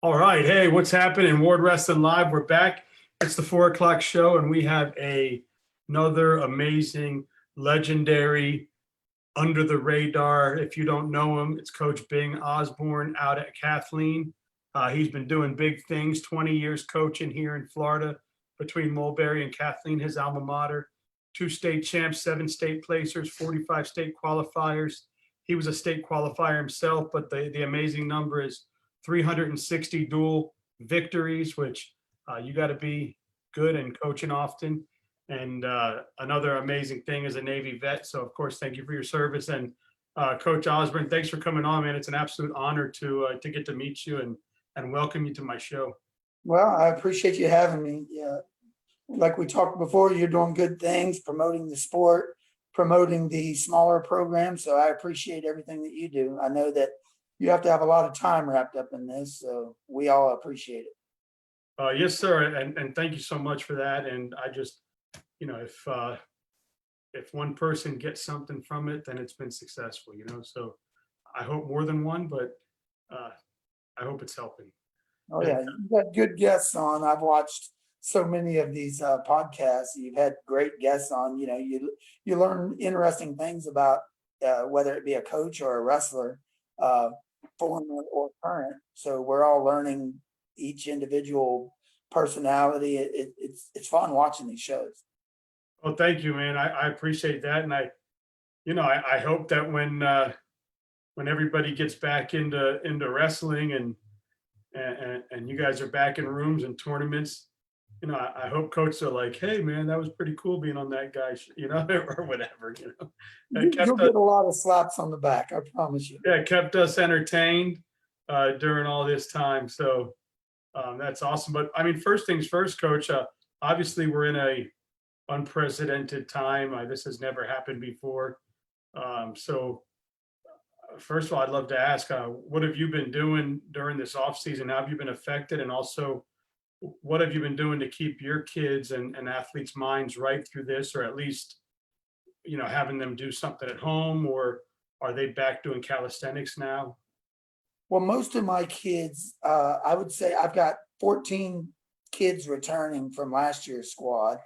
All right. Hey, what's happening? Ward Wrestling Live. We're back. It's the 4 o'clock show, and we have another amazing, legendary, under the radar. If you don't know him, it's Coach Bing Osborn out at Kathleen. He's been doing big things, 20 years coaching here in Florida between Mulberry and Kathleen, his alma mater. 2 state champs, 7 state placers, 45 state qualifiers. He was a state qualifier himself, but the amazing number is 360 dual victories, which you got to be good and coaching often. And another amazing thing is a Navy vet. So, of course, thank you for your service. And Coach Osborn, thanks for coming on, man. It's an absolute honor to get to meet you and welcome you to my show. Well, I appreciate you having me. Yeah, like we talked before, you're doing good things, promoting the sport, promoting the smaller programs. So I appreciate everything that you do. I know that you have to have a lot of time wrapped up in this, so we all appreciate it. Yes, sir. And thank you so much for that. And I just, if one person gets something from it, then it's been successful, So I hope more than one, but I hope it's helping. Oh yeah, you've got good guests on. I've watched so many of these podcasts. You've had great guests on. You learn interesting things about whether it be a coach or a wrestler, former or current. So we're all learning each individual personality. It's fun watching these shows. Well, thank you, man. I appreciate that. And I hope that when everybody gets back into wrestling and you guys are back in rooms and tournaments, I hope coaches are like, hey, man, that was pretty cool being on that guy, or whatever, You'll get a lot of slaps on the back, I promise you. Yeah, it kept us entertained during all this time. So that's awesome. But I mean, first things first, Coach, obviously we're in a unprecedented time. This has never happened before. So first of all, I'd love to ask, what have you been doing during this off season? How have you been affected? And also, what have you been doing to keep your kids and athletes' minds right through this, or at least, having them do something at home, or are they back doing calisthenics now? Well, most of my kids, I would say I've got 14 kids returning from last year's squad,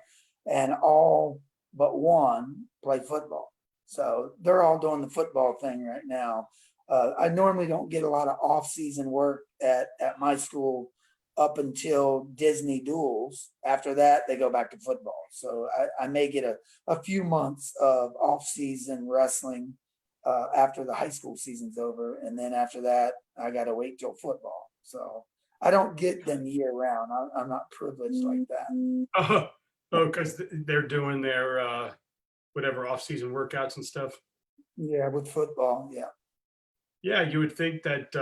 and all but one play football. So they're all doing the football thing right now. I normally don't get a lot of off-season work at my school up until Disney duels. After that, they go back to football. So I may get a few months of off-season wrestling after the high school season's over. And then after that, I got to wait till football. So I don't get them year round. I'm not privileged like that. Oh, because they're doing their whatever off-season workouts and stuff. Yeah, with football. Yeah. Yeah, you would think that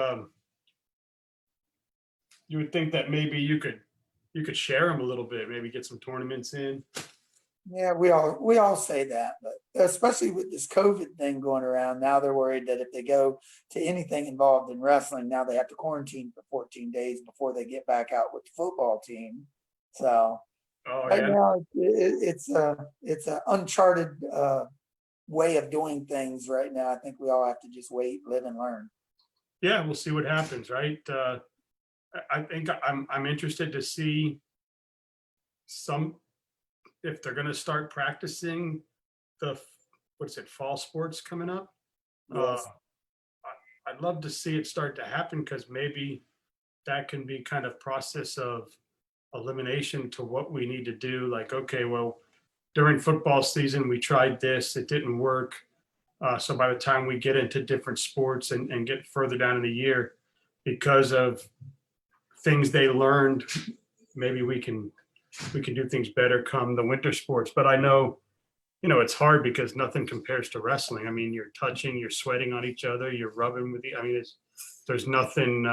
maybe you could share them a little bit, maybe get some tournaments in. Yeah, we all say that, but especially with this COVID thing going around, now they're worried that if they go to anything involved in wrestling, now they have to quarantine for 14 days before they get back out with the football team. So right now it's an uncharted way of doing things right now. I think we all have to just wait, live, and learn. Yeah, we'll see what happens, right? I think I'm interested to see if they're going to start practicing the fall sports coming up. Yes. I'd love to see it start to happen, because maybe that can be kind of process of elimination to what we need to do. Like, okay, well, during football season, we tried this, it didn't work. So by the time we get into different sports and get further down in the year, because of things they learned, maybe we can do things better come the winter sports. But I know, it's hard because nothing compares to wrestling. I mean, you're touching, you're sweating on each other, you're rubbing with there's nothing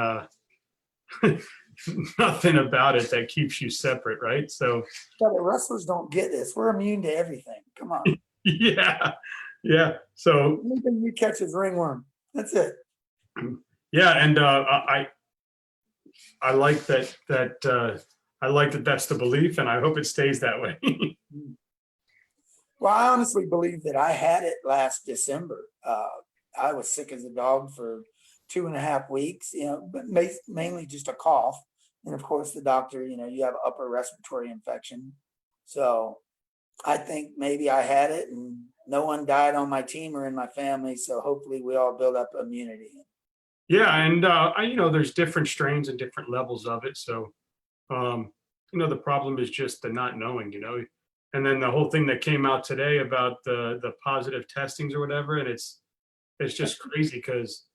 nothing about it that keeps you separate, right? So the wrestlers don't get this. We're immune to everything. Come on. Yeah. So anything you catch is ringworm. That's it. Yeah, and I like that. I like that that's the belief, and I hope it stays that way. Well, I honestly believe that I had it last December. I was sick as a dog for 2.5 weeks, but mainly just a cough. And of course, the doctor, you have upper respiratory infection. So I think maybe I had it and no one died on my team or in my family. So hopefully we all build up immunity. Yeah, and there's different strains and different levels of it. So, the problem is just the not knowing, and then the whole thing that came out today about the positive testings or whatever, and it's just crazy because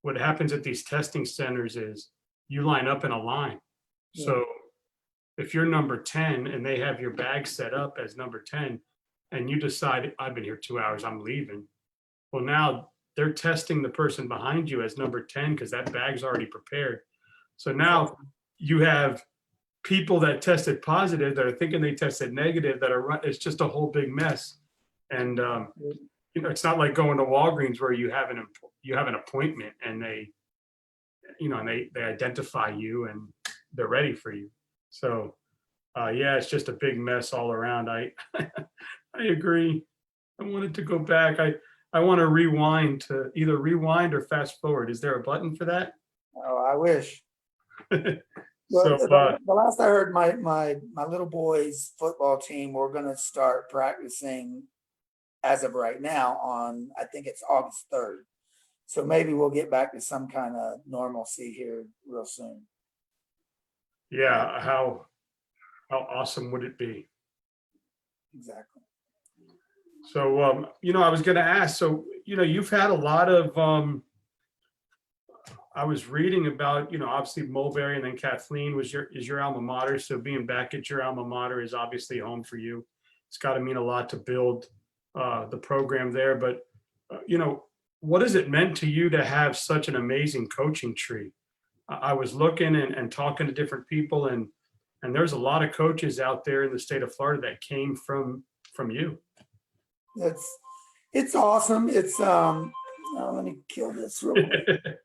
what happens at these testing centers is you line up in a line. Yeah. So if you're number 10 and they have your bag set up as number 10 and you decide, I've been here 2 hours, I'm leaving. Well, now they're testing the person behind you as number 10 because that bag's already prepared. So now you have people that tested positive that are thinking they tested negative it's just a whole big mess. And, it's not like going to Walgreens where you have an appointment and they identify you and they're ready for you. So, yeah, it's just a big mess all around. I agree. I wanted to go back. I want to either rewind or fast forward. Is there a button for that? Oh, I wish. So, the last I heard, my little boys' football team, we're going to start practicing as of right now on, I think it's August 3rd. So maybe we'll get back to some kind of normalcy here real soon. yeah, how awesome would it be? Exactly. So, I was going to ask, so, you've had a lot of, I was reading about, obviously Mulberry and then Kathleen is your alma mater. So being back at your alma mater is obviously home for you. It's got to mean a lot to build the program there. But, what has it meant to you to have such an amazing coaching tree? I was looking and talking to different people and there's a lot of coaches out there in the state of Florida that came from you. It's awesome. It's let me kill this real quick.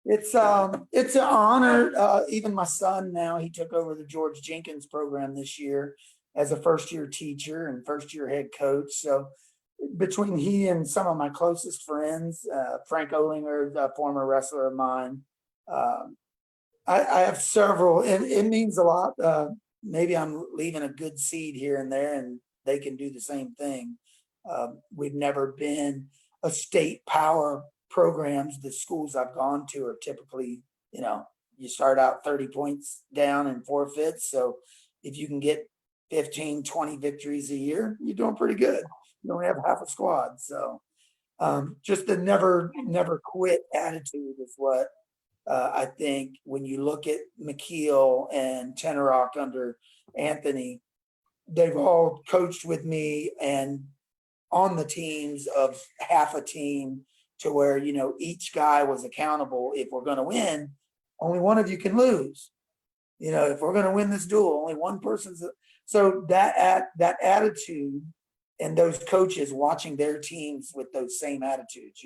It's an honor. Even my son now, he took over the George Jenkins program this year as a first-year teacher and first-year head coach. So between he and some of my closest friends, Frank Olinger, a former wrestler of mine, I have several, and it means a lot. Maybe I'm leaving a good seed here and there, and they can do the same thing. We've never been a state power programs. The schools I've gone to are typically, you start out 30 points down and forfeits. So if you can get 15, 20 victories a year, you're doing pretty good. You don't have half a squad. So just the never quit attitude is what I think when you look at McKeel and Tenorock under Anthony, they've all coached with me and on the teams of half a team to where, each guy was accountable. If we're going to win, only one of you can lose. If we're going to win this duel, only one person's. So that attitude and those coaches watching their teams with those same attitudes,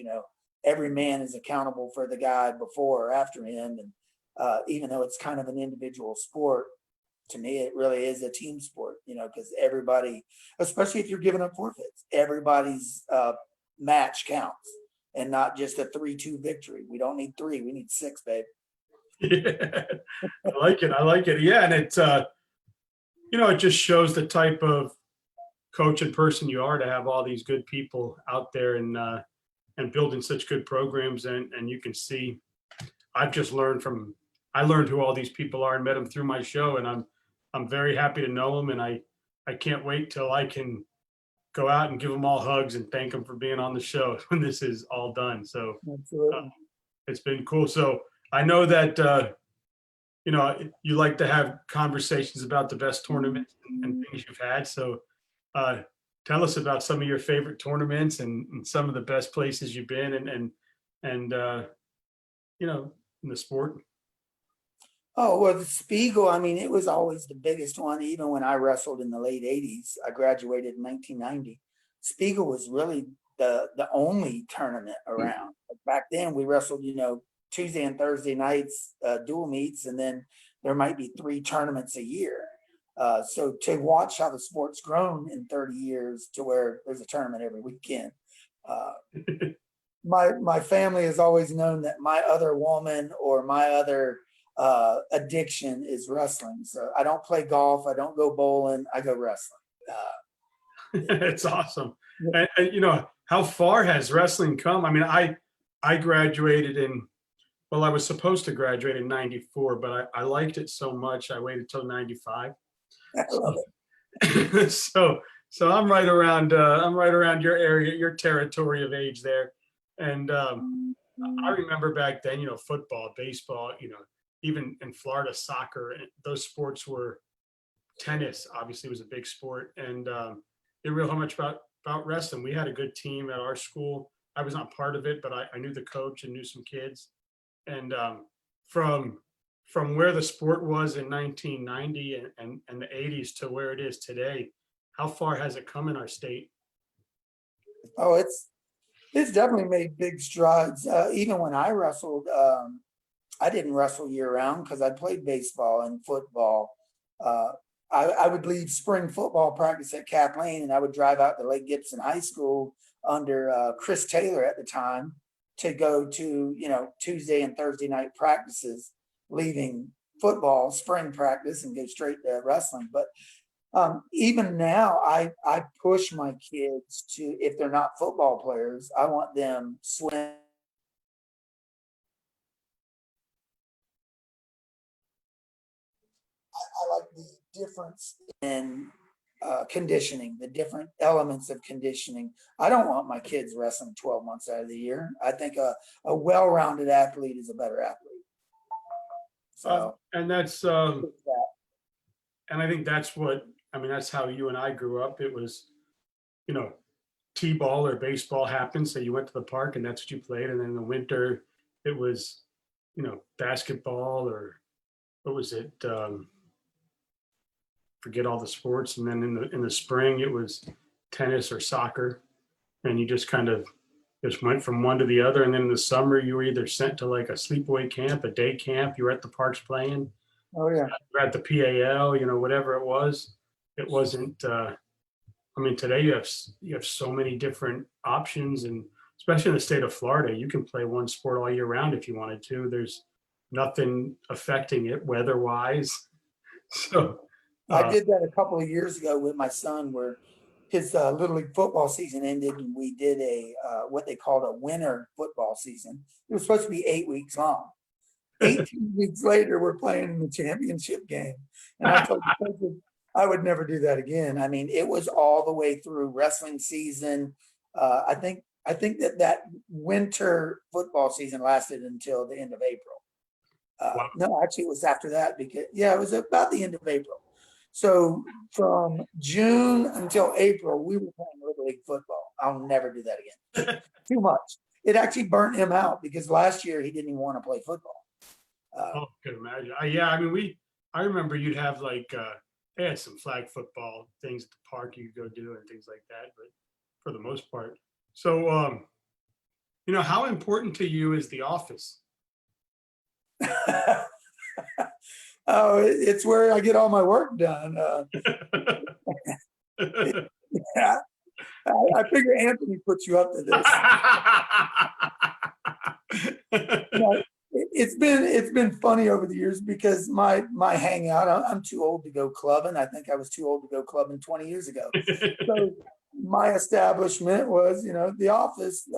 every man is accountable for the guy before or after him. And even though it's kind of an individual sport, to me, it really is a team sport, because everybody, especially if you're giving up forfeits, everybody's match counts and not just a 3-2 victory. We don't need 3, we need 6, babe. Yeah, I like it. Yeah. And it, it just shows the type of coach and person you are to have all these good people out there and building such good programs. And you can see, I learned who all these people are and met them through my show. And I'm very happy to know them. And I can't wait till I can go out and give them all hugs and thank them for being on the show when this is all done. So it's been cool. So I know that, you like to have conversations about the best tournaments and things you've had. So tell us about some of your favorite tournaments and some of the best places you've been and in the sport. Oh, well, the Spiegel, it was always the biggest one. Even when I wrestled in the late 80s, I graduated in 1990. Spiegel was really the only tournament around. Back then, we wrestled, Tuesday and Thursday nights, dual meets, and then there might be 3 tournaments a year. So to watch how the sport's grown in 30 years to where there's a tournament every weekend, my family has always known that my other woman or my other addiction is wrestling. So I don't play golf. I don't go bowling. I go wrestling. It's awesome. And you know, how far has wrestling come? I mean, I graduated in, well, I was supposed to graduate in 94, but I liked it so much I waited till 95. I love So it. so I'm right around your area, your territory of age there. And I remember back then, you know, football, baseball, you know, even in Florida, soccer, those sports were, tennis obviously was a big sport, and didn't realize how much about wrestling. We had a good team at our school. I was not part of it, but I knew the coach and knew some kids. And from from where the sport was in 1990 and the 80s to where it is today, how far has it come in our state? Oh, it's definitely made big strides. Even when I wrestled, I didn't wrestle year round because I played baseball and football. Uh, I would leave spring football practice at Kathleen, and I would drive out to Lake Gibson High School under Chris Taylor at the time to go to, you know, Tuesday and Thursday night practices, leaving football spring practice and go straight to wrestling. But even now, I push my kids to, if they're not football players, I want them swim. I like the difference in conditioning, the different elements of conditioning. I don't want my kids wrestling 12 months out of the year. I think a well-rounded athlete is a better athlete. So And that's and I think that's what, I mean, that's how you and I grew up. It was, you know, t-ball or baseball happened, so you went to the park and that's what you played. And then in the winter, it was, you know, basketball, or what was it? Forget all the sports. And then in the spring, it was tennis or soccer, and you just kind of just went from one to the other. And then in the summer, you were either sent to like a sleepaway camp, a day camp. You were at the parks playing. oh yeah. You were at the PAL. You know, whatever it was. It wasn't. I mean, today you have so many different options, and especially in the state of Florida, you can play one sport all year round if you wanted to. There's nothing affecting it weather-wise. So, I uh, did that a couple of years ago with my son, where his little league football season ended, and we did a what they called a winter football season. It was supposed to be 8 weeks long. 18 weeks later, we're playing in the championship game, and I told the coach I would never do that again. I mean, it was all the way through wrestling season. I think that winter football season lasted until the end of April. wow. No, actually, it was after that, because yeah, it was about the end of April. So from June until April, we were playing Little League football. I'll never do that again. Too much. It actually burnt him out because last year he didn't even want to play football. Oh, I could imagine. Yeah, I mean, I remember you'd have like, they had some flag football things at the park you could go do and things like that, but for the most part. So, you know, how important to you is the office? Oh, it's where I get all my work done. Yeah, I figure Anthony puts you up to this. You know, it's been funny over the years because my hangout. I'm too old to go clubbing. I think I was too old to go clubbing 20 years ago. So my establishment was, you know, the office.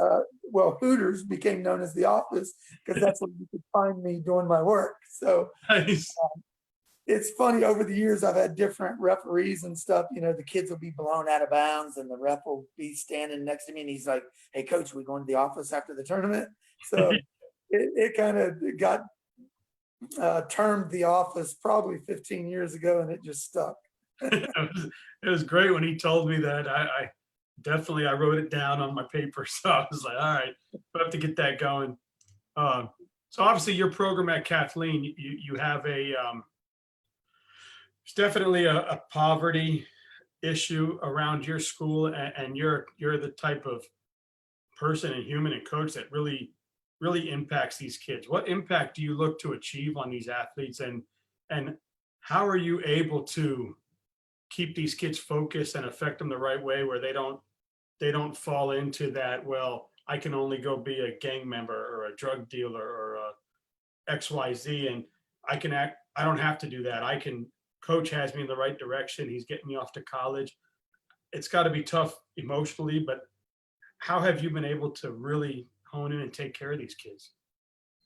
Well, Hooters became known as the office because that's where you could find me doing my work. So Nice. it's funny, over the years I've had different referees and stuff. You know, the kids will be blown out of bounds and the ref will be standing next to me and he's like, "Hey coach, we going to the office after the tournament?" So it kind of got termed the office probably 15 years ago, and it just stuck. It was great when he told me that. I definitely, I wrote it down on my paper. So I was like, all right, I have to get that going. Um, so obviously your program at Kathleen, you have it's definitely a poverty issue around your school, and you're the type of person and human and coach that really impacts these kids. What impact do you look to achieve on these athletes, and how are you able to keep these kids focused and affect them the right way, where they don't fall into that, well, I can only go be a gang member or a drug dealer or a XYZ, and I don't have to do that. Coach has me in the right direction. He's getting me off to college. It's got to be tough emotionally, but how have you been able to really hone in and take care of these kids?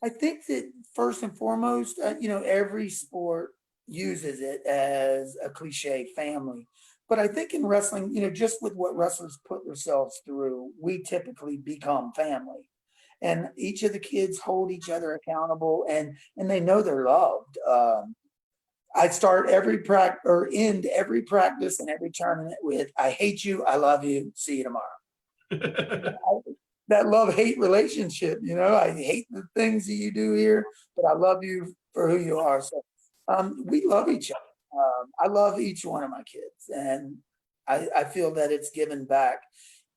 I think that first and foremost, every sport uses it as a cliche, family. But I think in wrestling, just with what wrestlers put themselves through, we typically become family. And each of the kids hold each other accountable, and they know they're loved. I start every practice or end every practice and every tournament with, I hate you, I love you, see you tomorrow. That love-hate relationship, I hate the things that you do here, but I love you for who you are. So we love each other. I love each one of my kids, and I feel that it's given back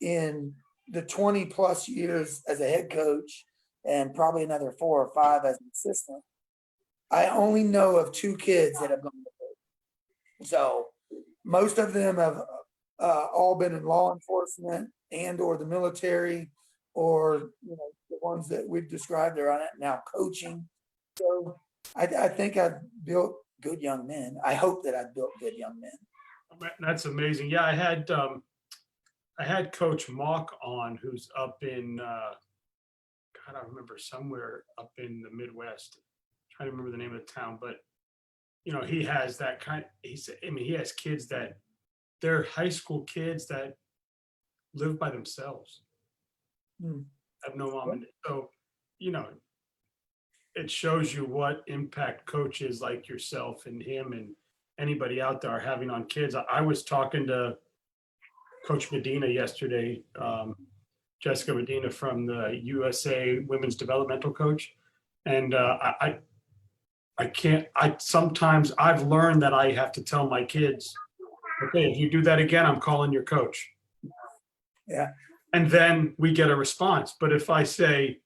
in the 20 plus years as a head coach and probably another 4 or 5 as an assistant. I only know of 2 kids that have gone to coach. So most of them have all been in law enforcement and or the military, or the ones that we've described are on it now coaching. So I think I've built good young men. I hope that I've built good young men. That's amazing. Yeah, I had Coach Mock on, who's up in God, I remember somewhere up in the Midwest. Trying to remember the name of the town, but he has that kind. He has kids that they're high school kids that live by themselves, have no mom, and so it shows you what impact coaches like yourself and him and anybody out there are having on kids. I was talking to Coach Medina yesterday, Jessica Medina from the USA Women's Developmental Coach, and sometimes I've learned that I have to tell my kids, okay, if you do that again, I'm calling your coach. Yeah. And then we get a response. But if I say,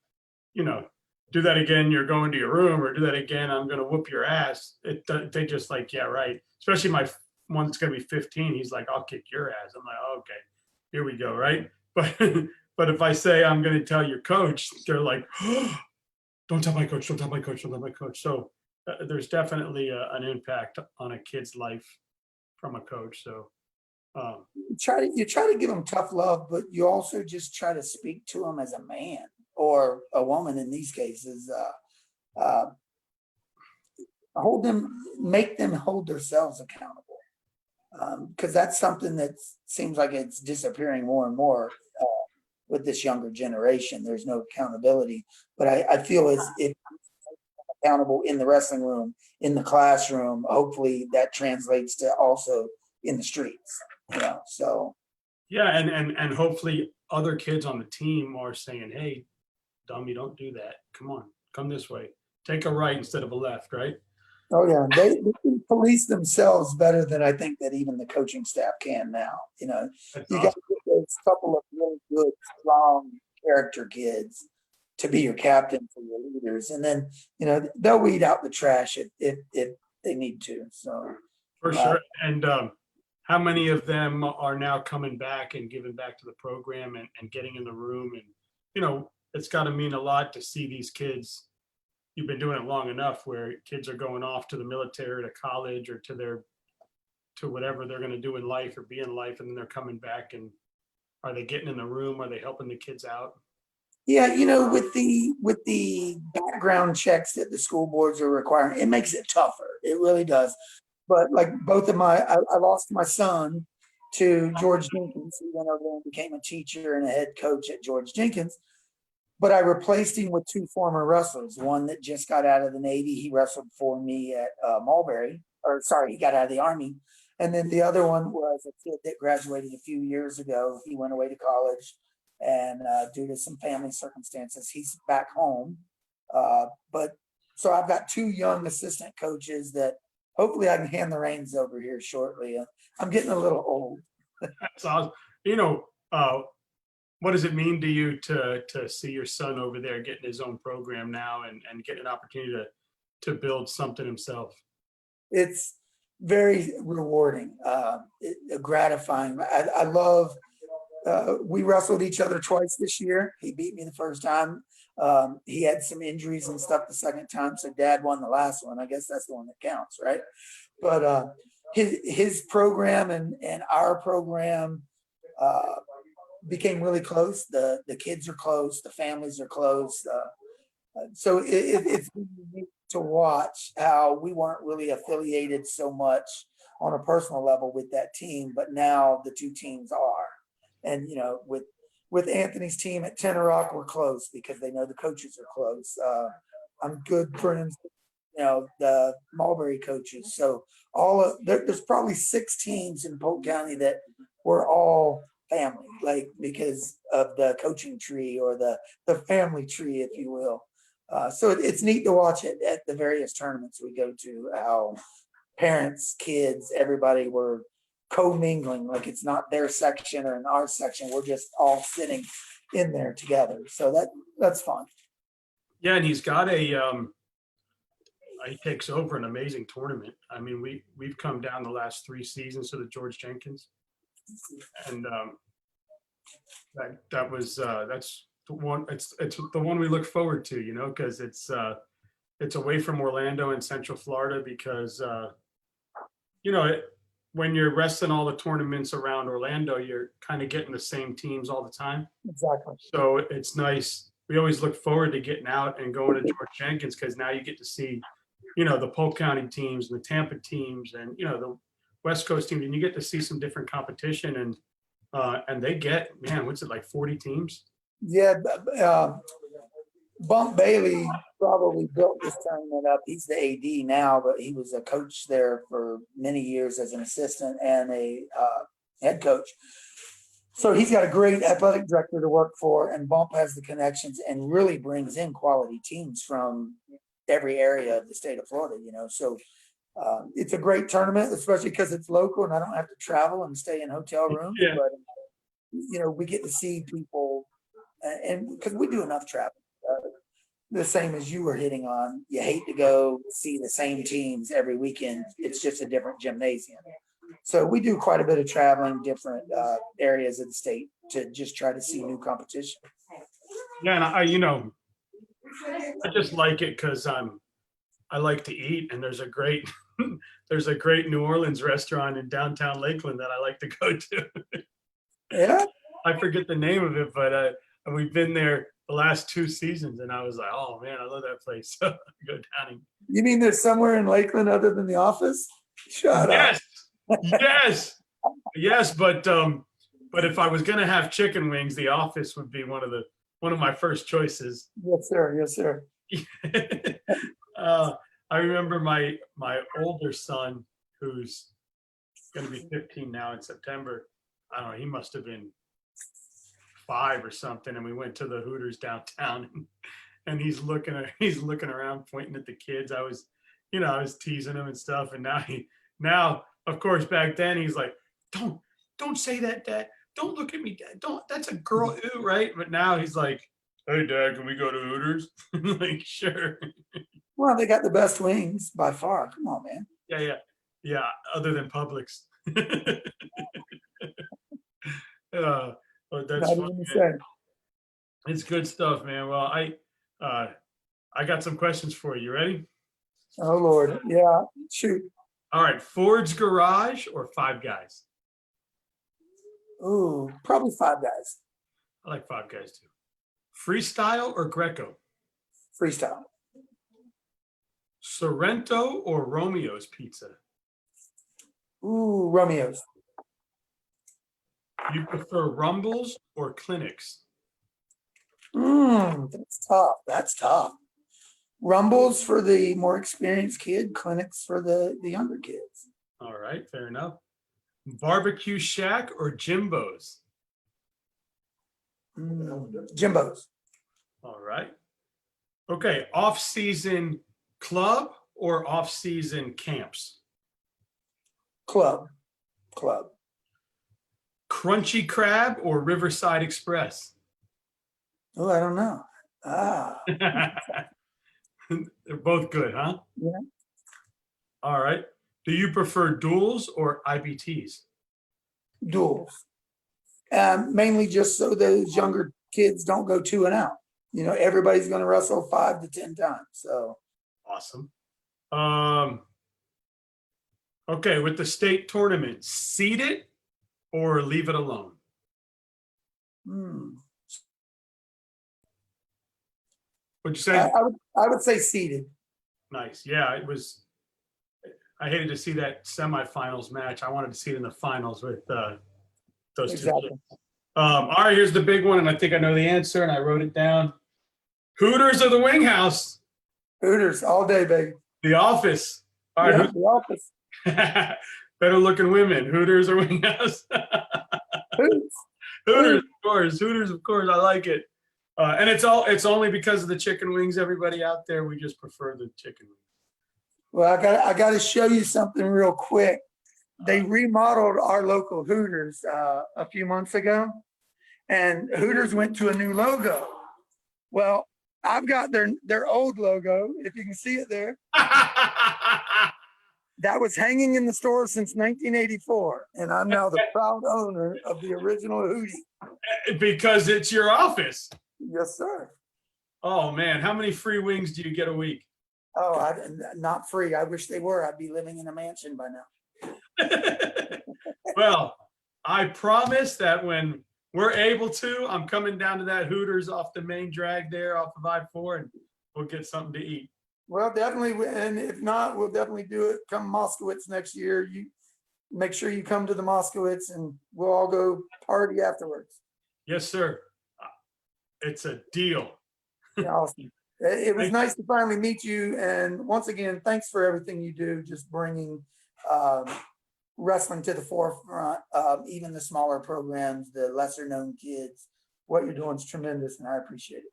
do that again, you're going to your room, or do that again, I'm going to whoop your ass. They just like, yeah, right. Especially my one that's going to be 15. He's like, I'll kick your ass. I'm like, oh, okay, here we go. Right. But if I say I'm going to tell your coach, they're like, oh, don't tell my coach, don't tell my coach, don't tell my coach. So there's definitely an impact on a kid's life from a coach. So you try to give them tough love, but you also just try to speak to them as a man or a woman in these cases. Make them hold themselves accountable, because that's something that seems like it's disappearing more and more with this younger generation. There's no accountability, but I feel as if accountable in the wrestling room, in the classroom, hopefully that translates to also in the streets. So yeah, and hopefully other kids on the team are saying, hey, dummy, don't do that. Come on, come this way. Take a right instead of a left, right? oh yeah, they can police themselves better than I think that even the coaching staff can now. That's You got awesome. to get those couple of really good, strong character kids to be your captain for your leaders, and then they'll weed out the trash if they need to. So For sure. And how many of them are now coming back and giving back to the program and getting in the room? And it's got to mean a lot to see these kids. You've been doing it long enough where kids are going off to the military, to college, or to whatever they're going to do in life or be in life, and then they're coming back. And are they getting in the room? Are they helping the kids out? yeah, with the background checks that the school boards are requiring, it makes it tougher. It really does. But like I lost my son to George Jenkins. He went over there and became a teacher and a head coach at George Jenkins. But I replaced him with 2 former wrestlers. One that just got out of the Navy. He wrestled for me at Mulberry. He got out of the Army. And then the other one was a kid that graduated a few years ago. He went away to college, and due to some family circumstances, he's back home. So I've got 2 young assistant coaches that hopefully I can hand the reins over here shortly. I'm getting a little old. That's awesome. What does it mean to you to see your son over there getting his own program now and getting an opportunity to build something himself? It's very rewarding, gratifying. I love We wrestled each other twice this year. He beat me the first time. He had some injuries and stuff the second time, so Dad won the last one. I guess that's the one that counts, right? But his program and our program became really close. The kids are close. The families are close. So it's unique to watch how we weren't really affiliated so much on a personal level with that team, but now the two teams are. And with Anthony's team at Tenor Rock, we're close because they know the coaches are close. I'm good friends, the Mulberry coaches. So there's probably 6 teams in Polk County that we're all family, like because of the coaching tree or the family tree, if you will. So it's neat to watch it at the various tournaments we go to, how parents, kids, everybody were co-mingling, like it's not their section or in our section. We're just all sitting in there together. So that's fun. Yeah, and he's got he takes over an amazing tournament. I mean, we've come down the last 3 seasons to the George Jenkins, and that's the one. It's the one we look forward to, because it's away from Orlando and Central Florida because when you're wrestling all the tournaments around Orlando, you're kind of getting the same teams all the time. Exactly. So it's nice. We always look forward to getting out and going to George Jenkins because now you get to see, the Polk County teams, the Tampa teams, and the West Coast teams, and you get to see some different competition. And they get, man, what's it, like 40 teams? Yeah, Bump Bailey probably built this tournament up. He's the AD now, but he was a coach there for many years as an assistant and a head coach. So he's got a great athletic director to work for, and Bump has the connections and really brings in quality teams from every area of the state of Florida, So it's a great tournament, especially because it's local and I don't have to travel and stay in hotel rooms. Yeah. But, we get to see people, and because we do enough travel. The same as you were hitting on, you hate to go see the same teams every weekend. It's just a different gymnasium. So we do quite a bit of traveling different areas of the state to just try to see new competition. Yeah, and I just like it because I like to eat, and there's a great New Orleans restaurant in downtown Lakeland that I like to go to. Yeah, I forget the name of it, but we've been there the last 2 seasons, and I was like, oh man, I love that place. So I go down and you mean there's somewhere in Lakeland other than the office? Shut up. Yes, but if I was gonna have chicken wings, the office would be one of my first choices. Yes, sir. Yes, sir. I remember my older son, who's going to be 15 now in September. I don't know, he must have been 5 or something, and we went to the Hooters downtown, and he's looking around, pointing at the kids. I was teasing him and stuff, and now of course back then he's like, don't say that, Dad. Don't look at me, Dad. That's a girl, ew, right? But now he's like, hey, Dad, can we go to Hooters? I'm like, sure. Well, they got the best wings by far. Come on, man. Yeah. Other than Publix. But that's Not fun, even the man. same. It's good stuff, man. Well, I got some questions for you. Ready? Oh Lord, yeah. Shoot. All right, Ford's Garage or Five Guys? Ooh, probably Five Guys. I like Five Guys too. Freestyle or Greco? Freestyle. Sorrento or Romeo's Pizza? Ooh, Romeo's. You prefer Rumbles or Clinics? That's tough. Rumbles for the more experienced kid, clinics for the younger kids. All right, fair enough. Barbecue Shack or Jimbo's? Jimbo's. All right. Okay, off-season club or off-season camps? Club. Crunchy Crab or Riverside Express? Oh, I don't know. They're both good, huh? Yeah. All right. Do you prefer duels or IBTs? Duels. Mainly just so those younger kids don't go 2 and out. You know, everybody's going to wrestle 5 to 10 times. So Awesome. Okay, with the state tournament, seed it or leave it alone? hmm, Would you say? I would say seeded. Nice. Yeah, it was. I hated to see that semifinals match. I wanted to see it in the finals with those two. Exactly. All right, here's the big one, and I think I know the answer, and I wrote it down. Hooters or the Wing House? Hooters all day, baby. The Office. All right, Yeah, the office. better looking women. Hooters or Wing House? Hooters. Hooters, of course. Hooters, of course. I like it. And it's only because of the chicken wings. Everybody out there, we just prefer the chicken wings. Well, I got to show you something real quick. They remodeled our local Hooters a few months ago, and Hooters went to a new logo. Well, I've got their old logo, if you can see it there. That was hanging in the store since 1984, and I'm now the proud owner of the original Hootie. Because it's your office. Yes, sir. Oh man, how many free wings do you get a week? Oh, not free. I wish they were. I'd be living in a mansion by now. Well, I promise that when we're able to, I'm coming down to that Hooters off the main drag there off of I-4, and we'll get something to eat. Well, definitely, and if not, we'll definitely do it. Come Moskowitz next year. You make sure you come to the Moskowitz, and we'll all go party afterwards. Yes, sir. It's a deal. Awesome. It was nice to finally meet you, and once again, thanks for everything you do. Just bringing wrestling to the forefront, even the smaller programs, the lesser known kids. What you're doing is tremendous, and I appreciate it.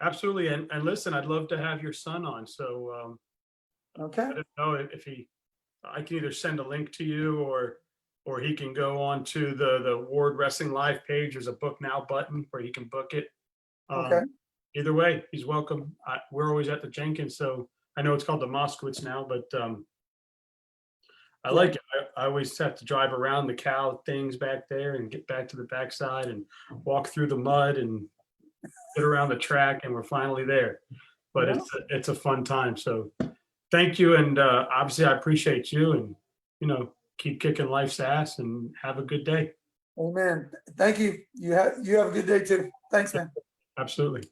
Absolutely. And listen, I'd love to have your son on. So Okay. I don't know if I can either send a link to you or he can go on to the Ward Wrestling Live page. There's a book now button where he can book it. Okay. Either way, he's welcome. We're always at the Jenkins, so I know it's called the Moskowitz now, but I like it. I always have to drive around the cow things back there and get back to the backside and walk through the mud and get around the track, and we're finally there. But Yeah. it's a fun time. So thank you, and obviously I appreciate you, and keep kicking life's ass, and have a good day. Amen. Thank you. You have a good day too. Thanks, man. Absolutely.